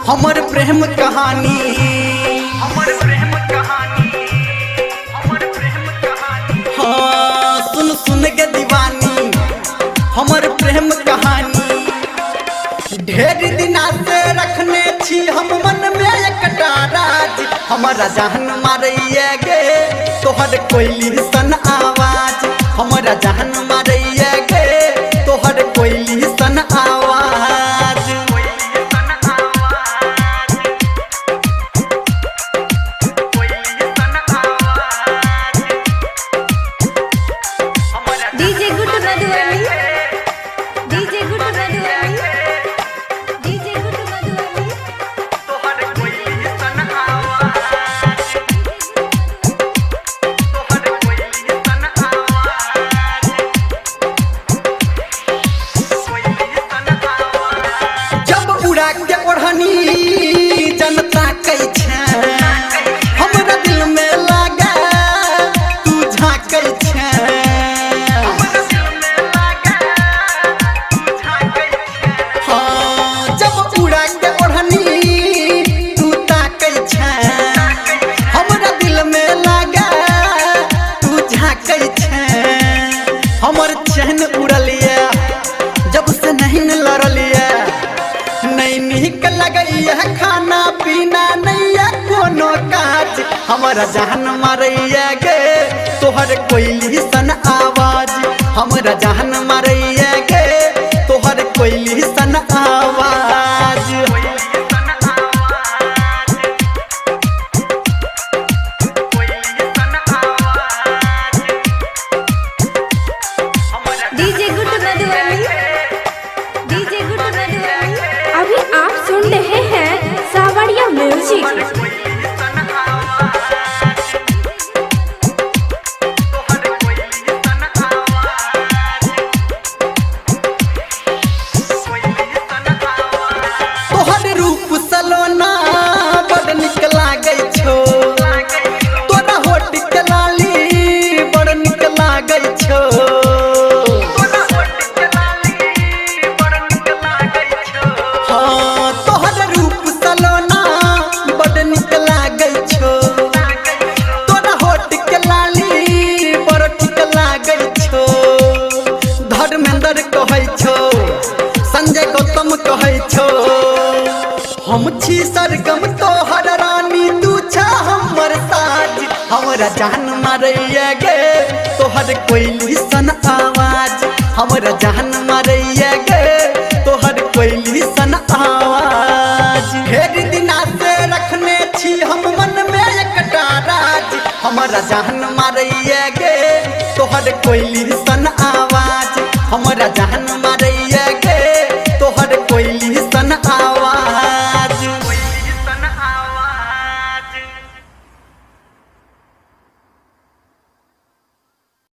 हमर प्रेम कहानी, हमर प्रेम कहानी, हमर प्रेम कहानी। हाँ सुन सुन के दीवानी हमर प्रेम कहानी। ढेर दिना से रखने छी हम मन में एकटा राज, हमारा जान मारैया गे तोहर कोयली सन आवाज, हमारा जान मारैया गे तोहर कोयली सन आवाज। DJ good Madhubani, DJ good Madhubani, DJ good Madhubani. तोहर कोयली सन आवाज, तोहर कोयली सन आवाज, कोयली सन आवाज। जब उड़ा के ओढ़नी जनता कई छे हमरा दिल में लागे तू झांकै छे, हमरा दिल में लागे तू झांकै छे। हाँ जब उड़ा के ओढ़नी तू ताकै छे हमरा दिल में लागे तू झांकै छे। हमर चैन उड़लिए जब से नहीं लड़लिए, नहीं नीक लगैया खाना पीना नहीं कोनो काज, हमारा जान मारैया गे तोहर कोयली सन आवाज, हमारा जान मारैया गे तोहर कोयली सन आवाज। DJ good Madhubani, DJ good Madhubani. अभी आप सुन रहे हैं सावरिया म्यूजिक। तोहर रूप सलोना बड़ निक लागै छौ, तोरा होठ के लाली बड़ निक लागै छौ, हाँ तोहर रूप सलोना बड़ निक लागै छौ, तोरा होठ के लाली बड़ निक लागै छौ। धर्मेंद्र कहै छौ, संजय गौतम कहै छौ, हम छी सरगम तोहर रानी तू छा हमर साज, हमरा जान मारैया गे तोहर कोयली सन आवाज, हमरा जान मारैया गे तोहर कोयली सन आवाज। ढेर दिना से रखने छी हम मन में एकटा राज, हमरा जान मारैया गे तोहर कोयली सन आवाज, हमरा जान मारै